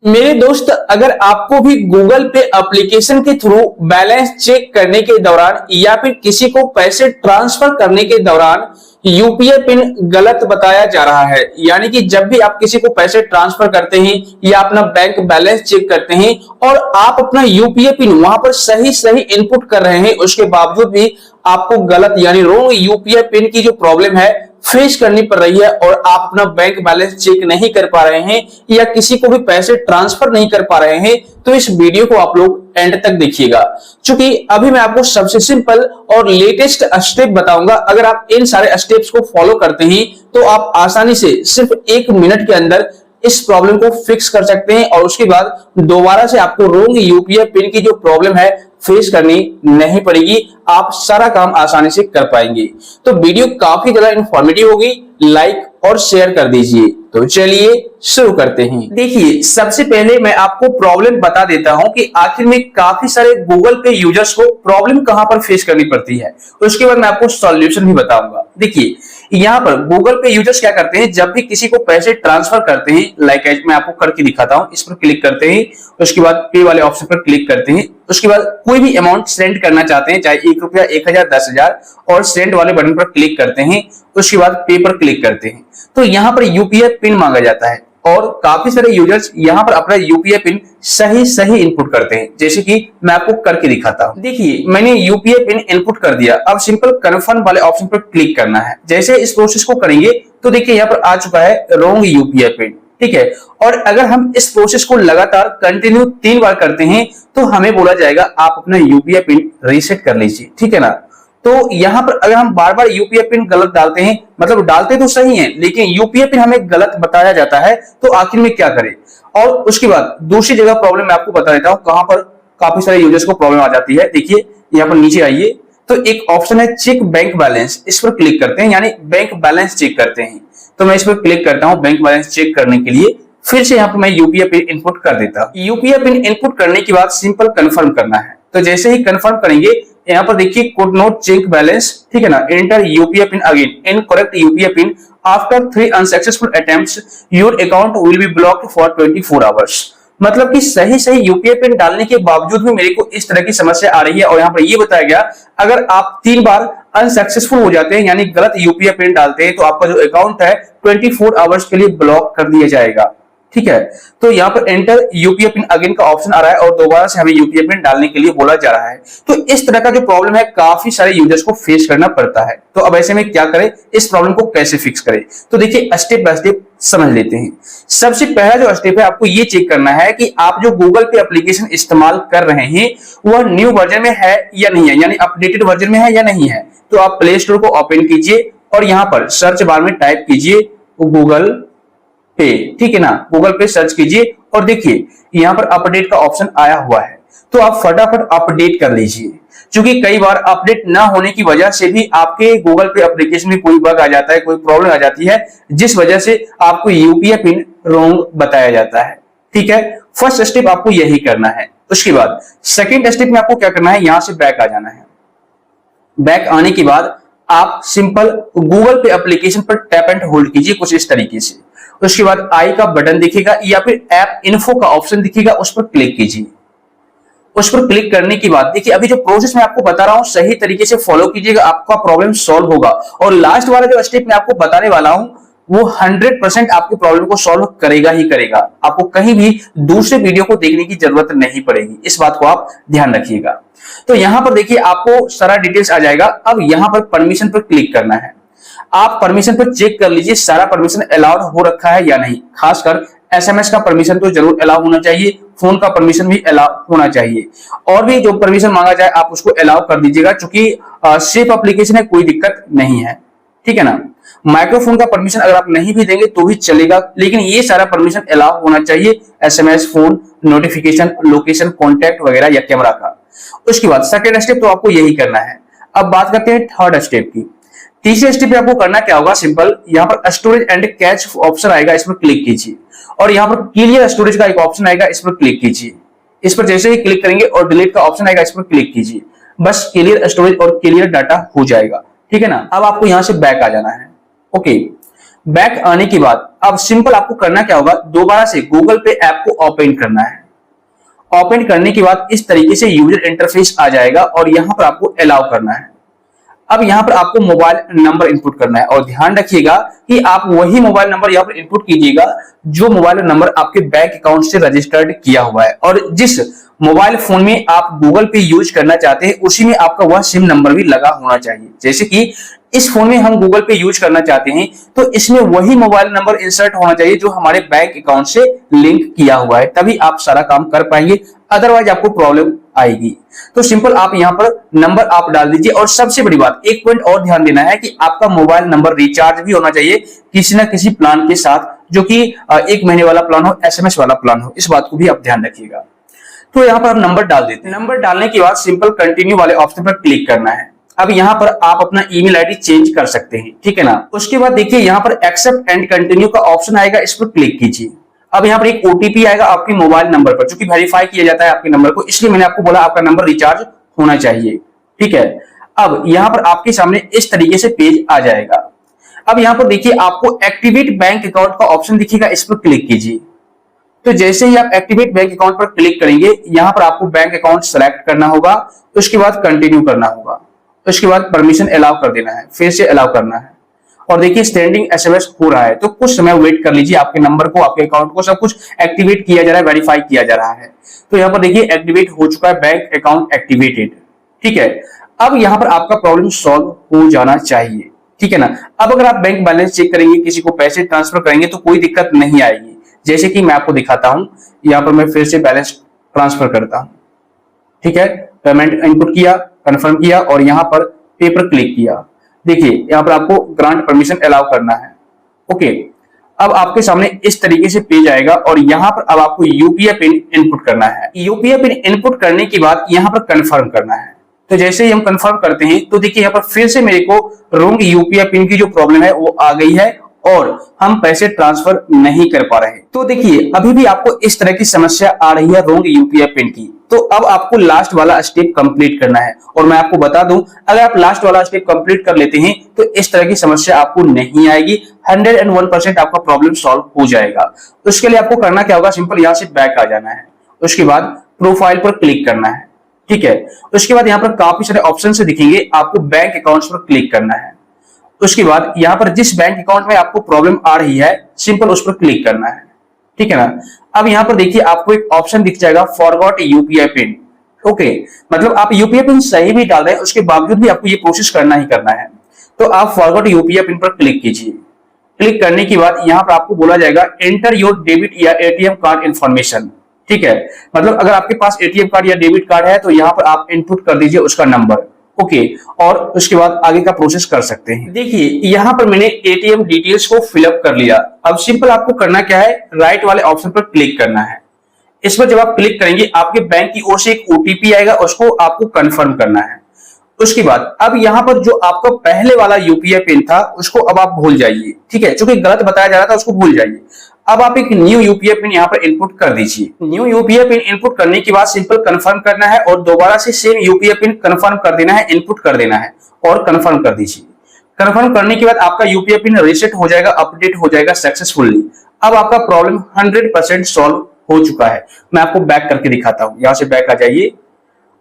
मेरे दोस्त, अगर आपको भी गूगल पे एप्लीकेशन के थ्रू बैलेंस चेक करने के दौरान या फिर किसी को पैसे ट्रांसफर करने के दौरान यूपीआई पिन गलत बताया जा रहा है, यानी कि जब भी आप किसी को पैसे ट्रांसफर करते हैं या अपना बैंक बैलेंस चेक करते हैं और आप अपना यूपीआई पिन वहां पर सही सही इनपुट कर रहे हैं, उसके बावजूद भी आपको गलत यानी रॉन्ग यूपीआई पिन की जो प्रॉब्लम है फेस करनी पड़ रही है और आप अपना बैंक बैलेंस चेक नहीं कर पा रहे हैं या किसी को भी पैसे ट्रांसफर नहीं कर पा रहे हैं, तो इस वीडियो को आप लोग एंड तक देखिएगा। क्योंकि अभी मैं आपको सबसे सिंपल और लेटेस्ट स्टेप बताऊंगा। अगर आप इन सारे स्टेप्स को फॉलो करते हैं तो आप आसानी से सिर्फ 1 मिनट के अंदर इस प्रॉब्लम को फिक्स कर सकते हैं और उसके बाद दोबारा से आपको रॉन्ग यूपीआई पिन की जो प्रॉब्लम है फेस करनी नहीं पड़ेगी। आप सारा काम आसानी से कर पाएंगे। तो वीडियो काफी ज्यादा इंफॉर्मेटिव होगी, लाइक और शेयर कर दीजिए। तो चलिए शुरू करते हैं। देखिए, सबसे पहले मैं आपको प्रॉब्लम बता देता हूं कि आखिर में काफी सारे गूगल पे यूजर्स को प्रॉब्लम कहां पर फेस करनी पड़ती है। उसके बाद मैं आपको सॉल्यूशन भी बताऊंगा। देखिए, यहाँ पर गूगल पे यूजर्स क्या करते हैं, जब भी किसी को पैसे ट्रांसफर करते हैं, लाइक मैं आपको करके दिखाता हूं, इस पर क्लिक करते हैं, उसके बाद पे वाले ऑप्शन पर क्लिक करते हैं, उसके बाद कोई भी अमाउंट सेंड करना चाहते हैं, चाहे 1 रुपया, 1000, 10,000, और सेंड वाले बटन पर क्लिक करते हैं, उसके बाद पे पर क्लिक करते हैं, तो यहाँ पर यूपीआई पिन मांगा जाता है और काफी सारे यूजर्स यहाँ पर अपना यूपीआई पिन सही सही इनपुट करते हैं। जैसे कि मैं आपको करके दिखाता हूं। देखिए, मैंने यूपीआई पिन इनपुट कर दिया। अब सिंपल कन्फर्म वाले ऑप्शन पर क्लिक करना है। जैसे इस प्रोसेस को करेंगे तो देखिए यहाँ पर आ चुका है रॉन्ग यूपीआई पिन, ठीक है। और अगर हम इस प्रोसेस को लगातार कंटिन्यू 3 बार करते हैं तो हमें बोला जाएगा आप अपना यूपीआई पिन रीसेट कर लीजिए, ठीक है ना। तो यहाँ पर अगर हम बार बार यूपीआई पिन गलत डालते हैं, मतलब डालते तो सही है लेकिन यूपीआई पिन हमें गलत बताया जाता है, तो आखिर में क्या करें। और उसके बाद दूसरी जगह प्रॉब्लम मैं आपको बता देता हूं कहां पर काफी सारे यूजर्स को प्रॉब्लम आ जाती है। देखिए, यहाँ पर नीचे आइए तो एक ऑप्शन है चेक बैंक बैलेंस, इस पर क्लिक करते हैं, यानी बैंक बैलेंस चेक करते हैं। तो मैं इस पर क्लिक करता हूं बैंक बैलेंस चेक करने के लिए। फिर से यहाँ पर मैं यूपीआई पिन इनपुट कर देता हूं। यूपीआई पिन इनपुट करने के बाद सिंपल कंफर्म करना है। तो जैसे ही कंफर्म करेंगे, यहाँ पर देखिए कुड नॉट चेक बैलेंस, ठीक है ना। Enter UPI pin again, incorrect UPI pin after 3 unsuccessful attempts your account will be blocked for 24 hours. मतलब कि सही सही यूपीआई पिन डालने के बावजूद भी मेरे को इस तरह की समस्या आ रही है। और यहाँ पर ये बताया गया अगर आप 3 बार अनसक्सेसफुल हो जाते हैं, यानी गलत यूपीआई पिन डालते हैं, तो आपका जो अकाउंट है 24 आवर्स के लिए ब्लॉक कर दिया जाएगा, ठीक है। तो यहाँ पर एंटर यूपीआई पिन अगेन का ऑप्शन आ रहा है और दोबारा से हमें यूपीआई पिन डालने के लिए बोला जा रहा है। तो इस तरह का जो प्रॉब्लम है काफी सारे यूजर्स को फेस करना पड़ता है। तो अब ऐसे में क्या करें, इस प्रॉब्लम को कैसे फिक्स करें, तो देखिए स्टेप बाय स्टेप समझ लेते हैं। सबसे पहला जो स्टेप है, आपको ये चेक करना है कि आप जो गूगल पे एप्लीकेशन इस्तेमाल कर रहे हैं वह न्यू वर्जन में है या नहीं है, यानी अपडेटेड वर्जन में है या नहीं है। तो आप प्ले स्टोर को ओपन कीजिए और यहाँ पर सर्च बार में टाइप कीजिए गूगल पे, ठीक है ना। गूगल पे सर्च कीजिए और देखिए यहाँ पर अपडेट का ऑप्शन आया हुआ है, तो आप फटाफट अपडेट कर लीजिए। क्योंकि कई बार अपडेट ना होने की वजह से भी आपके गूगल पे एप्लीकेशन में कोई बग आ जाता है, कोई प्रॉब्लम आ जाती है, जिस वजह से आपको यूपीआई पिन रॉन्ग बताया जाता है, ठीक है। फर्स्ट स्टेप आपको यही करना है। उसके बाद सेकेंड स्टेप में आपको क्या करना है, यहां से बैक आ जाना है। बैक आने के बाद आप सिंपल गूगल पे एप्लीकेशन पर टैप एंड होल्ड कीजिए कुछ इस तरीके से। उसके बाद आई का बटन दिखेगा या फिर ऐप इन्फो का ऑप्शन दिखेगा, उस पर क्लिक कीजिए। उस पर क्लिक करने के बाद देखिए अभी जो प्रोसेस मैं आपको बता रहा हूं सही तरीके से फॉलो कीजिएगा, आपका प्रॉब्लम सॉल्व होगा। और लास्ट वाला जो स्टेप मैं आपको बताने वाला हूं वो 100% आपकी प्रॉब्लम को सॉल्व करेगा ही करेगा। आपको कहीं भी दूसरे वीडियो को देखने की जरूरत नहीं पड़ेगी, इस बात को आप ध्यान रखिएगा। तो यहां पर देखिए आपको सारा डिटेल्स आ जाएगा। अब यहां पर परमिशन पर क्लिक करना है। आप परमिशन पर चेक कर लीजिए सारा परमिशन अलाउड हो रखा है या नहीं। खासकर एसएमएस का परमिशन तो जरूर अलाउ होना चाहिए, फोन का परमिशन भी अलाउ होना चाहिए, और भी जो परमिशन मांगा जाए आप उसको अलाउ कर दीजिएगा। क्योंकि सेफ एप्लीकेशन है, कोई दिक्कत नहीं है, ठीक है ना। माइक्रोफोन का परमिशन अगर आप नहीं भी देंगे तो भी चलेगा, लेकिन ये सारा परमिशन अलाउ होना चाहिए, SMS, phone, notification, location, contact वगैरह या कैमरा का। उसके बाद सेकेंड स्टेप तो आपको यही करना है। अब बात करते हैं थर्ड स्टेप की। तीसरे स्टेप पे आपको करना क्या होगा, सिंपल यहाँ पर स्टोरेज एंड कैच ऑप्शन आएगा, इस पर क्लिक कीजिए और यहाँ पर क्लियर स्टोरेज का एक ऑप्शन आएगा, इस पर क्लिक कीजिए। इस पर जैसे ही क्लिक करेंगे और डिलीट का ऑप्शन आएगा, इस पर क्लिक कीजिए। बस क्लियर स्टोरेज और क्लियर डाटा हो जाएगा, ठीक है ना। अब आपको यहाँ से बैक आ जाना है। ओके, बैक आने के बाद अब सिंपल आपको करना क्या होगा, दोबारा से गूगल पे ऐप को ओपन करना है। ओपन करने के बाद इस तरीके से यूजर इंटरफेस आ जाएगा और यहां पर आपको अलाउ करना है। अब यहां पर आपको मोबाइल नंबर इनपुट करना है और ध्यान रखिएगा कि आप वही मोबाइल नंबर यहां पर इनपुट कीजिएगा जो मोबाइल नंबर आपके बैंक अकाउंट से रजिस्टर्ड किया हुआ है, और जिस मोबाइल फोन में आप गूगल पे यूज करना चाहते हैं उसी में आपका वह सिम नंबर भी लगा होना चाहिए। जैसे कि इस फोन में हम गूगल पे यूज करना चाहते हैं तो इसमें वही मोबाइल नंबर इंसर्ट होना चाहिए जो हमारे बैंक अकाउंट से लिंक किया हुआ है, तभी आप सारा काम कर पाएंगे, अदरवाइज आपको प्रॉब्लम आएगी। तो सिंपल आप यहां पर नंबर आप डाल दीजिए। और सबसे बड़ी बात, एक पॉइंट और ध्यान देना है कि आपका मोबाइल नंबर रिचार्ज भी होना चाहिए किसी ना किसी प्लान के साथ, जो कि 1 महीने वाला प्लान हो, SMS वाला प्लान हो, इस बात को भी आप ध्यान रखिएगा। तो यहां पर आप नंबर डाल देते हैं। नंबर डालने के बाद सिंपल कंटिन्यू वाले ऑप्शन पर क्लिक करना है। अब यहां पर आप अपना ईमेल आईडी चेंज कर सकते हैं, ठीक है ना। उसके बाद देखिए यहां पर एक्सेप्ट एंड कंटिन्यू का ऑप्शन आएगा, इस पर क्लिक कीजिए। अब यहां पर एक OTP आएगा आपके मोबाइल नंबर पर, जो कि वेरीफाई किया जाता है आपके नंबर को, इसलिए मैंने आपको बोला आपका नंबर रिचार्ज होना चाहिए, ठीक है। अब यहां पर आपके सामने इस तरीके से पेज आ जाएगा। अब यहां पर देखिए आपको एक्टिवेट बैंक अकाउंट का ऑप्शन दिखेगा, इस पर क्लिक कीजिए। तो जैसे ही आप एक्टिवेट बैंक अकाउंट पर क्लिक करेंगे, यहां पर आपको बैंक अकाउंट सेलेक्ट करना होगा, उसके बाद कंटिन्यू करना होगा, उसके बाद परमिशन अलाउ कर देना है, फिर से अलाउ करना है। और देखिए स्टैंडिंग SMS हो रहा है, तो कुछ समय वेट कर लीजिए, आपके नंबर को, आपके अकाउंट को सब कुछ एक्टिवेट किया जा रहा है, वेरीफाई किया जा रहा है। तो यहाँ पर देखिए एक्टिवेट हो चुका है, बैंक अकाउंट एक्टिवेटेड, ठीक है। अब यहाँ पर आपका प्रॉब्लम सॉल्व हो जाना चाहिए, ठीक है ना। अब अगर आप बैंक बैलेंस चेक करेंगे, किसी को पैसे ट्रांसफर करेंगे तो कोई दिक्कत नहीं आएगी। जैसे कि मैं आपको दिखाता हूं, यहाँ पर मैं फिर से बैलेंस ट्रांसफर करता हूं, ठीक है। पेमेंट इनपुट किया, कंफर्म किया और यहाँ पर पे पर क्लिक किया। देखिए यहाँ पर आपको ग्रांट परमिशन अलाउ करना है, ओके। अब आपके सामने इस तरीके से पेज आएगा और यहाँ पर अब आपको UPI पिन इनपुट करना है। UPI पिन इनपुट करने के बाद यहाँ पर कंफर्म करना है। तो जैसे ही हम कंफर्म करते हैं तो देखिए यहाँ पर फिर से मेरे को रॉन्ग UPI पिन की जो प्रॉब्लम है वो आ गई है और हम पैसे ट्रांसफर नहीं कर पा रहे हैं। तो देखिए अभी भी आपको इस तरह की समस्या आ रही है रॉन्ग UPI पिन की, तो अब आपको लास्ट वाला स्टेप कंप्लीट करना है। और मैं आपको बता दूं, अगर आप लास्ट वाला स्टेप कंप्लीट कर लेते हैं तो इस तरह की समस्या आपको नहीं आएगी, 101% आपका प्रॉब्लम सॉल्व हो जाएगा। उसके लिए आपको करना क्या होगा, सिंपल यहाँ से बैक आ जाना है, उसके बाद प्रोफाइल पर क्लिक करना है, ठीक है। उसके बाद यहाँ पर काफी सारे ऑप्शन से दिखेंगे, आपको बैंक अकाउंट्स पर क्लिक करना है। उसके बाद यहाँ पर जिस बैंक अकाउंट में आपको प्रॉब्लम आ रही है सिंपल उस पर क्लिक करना है, ठीक है ना। अब यहाँ पर देखिए आपको एक ऑप्शन दिख जाएगा फॉरगॉट UPI पिन, ओके। मतलब आप UPI पिन सही भी डाल रहे हैं, उसके बावजूद भी आपको ये प्रोसेस करना ही करना है। तो आप फॉरगॉट UPI पिन पर क्लिक कीजिए। क्लिक करने के बाद यहाँ पर आपको बोला जाएगा एंटर योर डेबिट या ATM कार्ड इन्फॉर्मेशन, ठीक है। मतलब अगर आपके पास ATM कार्ड या डेबिट कार्ड है तो यहाँ पर आप इनपुट कर दीजिए उसका नंबर, ओके। और उसके बाद आगे का प्रोसेस कर सकते हैं। देखिए यहाँ पर मैंने ATM डिटेल्स को फिलअप कर लिया। अब सिंपल आपको करना क्या है, राइट वाले ऑप्शन पर क्लिक करना है। इस पर जब आप क्लिक करेंगे आपके बैंक की ओर से एक OTP आएगा, उसको आपको कंफर्म करना है। उसके बाद अब यहाँ पर जो आपका पहले वाला UPI पिन था उसको अब आप भूल जाइए, ठीक है। जो कि गलत बताया जा रहा था उसको भूल जाइए। अब आप एक न्यू UPI पिन यहाँ पर इनपुट कर दीजिए। न्यू UPI पिन इनपुट करने के बाद सिंपल कंफर्म करना है और दोबारा से सेम UPI पिन कंफर्म कर देना है, इनपुट कर देना है और कंफर्म कर दीजिए। कंफर्म करने के बाद आपका UPI पिन रीसेट हो जाएगा, अपडेट हो जाएगा सक्सेसफुली। अब आपका प्रॉब्लम 100% सॉल्व हो चुका है। मैं आपको बैक करके दिखाता हूँ, यहाँ से बैक आ जाइए।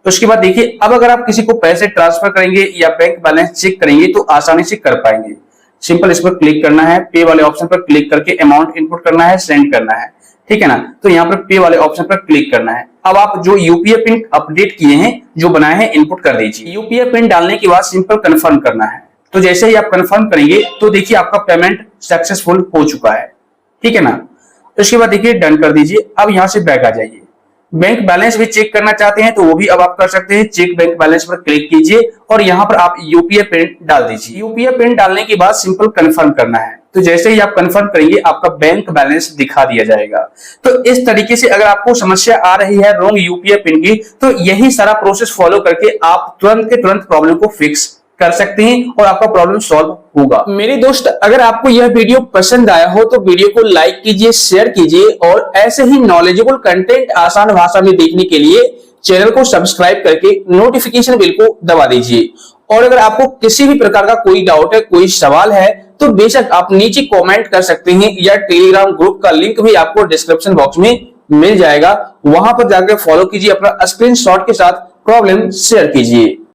उसके बाद देखिए अब अगर आप किसी को पैसे ट्रांसफर करेंगे या बैंक बैलेंस चेक करेंगे तो आसानी से कर पाएंगे। सिंपल इस पर क्लिक करना है, पे वाले ऑप्शन पर क्लिक करके अमाउंट इनपुट करना है, सेंड करना है, ठीक है ना। तो यहाँ पर पे वाले ऑप्शन पर क्लिक करना है। अब आप जो UPI पिन अपडेट किए हैं, जो बनाए हैं, इनपुट कर दीजिए। UPI पिन डालने के बाद सिंपल कंफर्म करना है। तो जैसे ही आप कंफर्म करेंगे तो देखिए आपका पेमेंट सक्सेसफुल हो चुका है, ठीक है ना। उसके बाद देखिए डन कर दीजिए। अब यहाँ से बैक आ जाइए। बैंक बैलेंस भी चेक करना चाहते हैं तो वो भी अब आप कर सकते हैं। चेक बैंक बैलेंस पर क्लिक कीजिए और यहाँ पर आप UPI पिन डाल दीजिए। UPI पिन डालने के बाद सिंपल कंफर्म करना है। तो जैसे ही आप कंफर्म करेंगे आपका बैंक बैलेंस दिखा दिया जाएगा। तो इस तरीके से अगर आपको समस्या आ रही है रॉन्ग UPI पिन की, तो यही सारा प्रोसेस फॉलो करके आप तुरंत के तुरंत प्रॉब्लम को फिक्स कर सकते हैं और आपका प्रॉब्लम सॉल्व होगा। मेरे दोस्त, अगर आपको यह वीडियो पसंद आया हो तो वीडियो को लाइक कीजिए, शेयर कीजिए और ऐसे ही नॉलेजेबल कंटेंट आसान भाषा में देखने के लिए चैनल को सब्सक्राइब करके नोटिफिकेशन बेल को दबा दीजिए। और अगर आपको किसी भी प्रकार का कोई डाउट है, कोई सवाल है तो बेशक आप नीचे कमेंट कर सकते हैं या टेलीग्राम ग्रुप का लिंक भी आपको डिस्क्रिप्शन बॉक्स में मिल जाएगा, वहां पर जाकर फॉलो कीजिए, अपना स्क्रीनशॉट के साथ प्रॉब्लम शेयर कीजिए।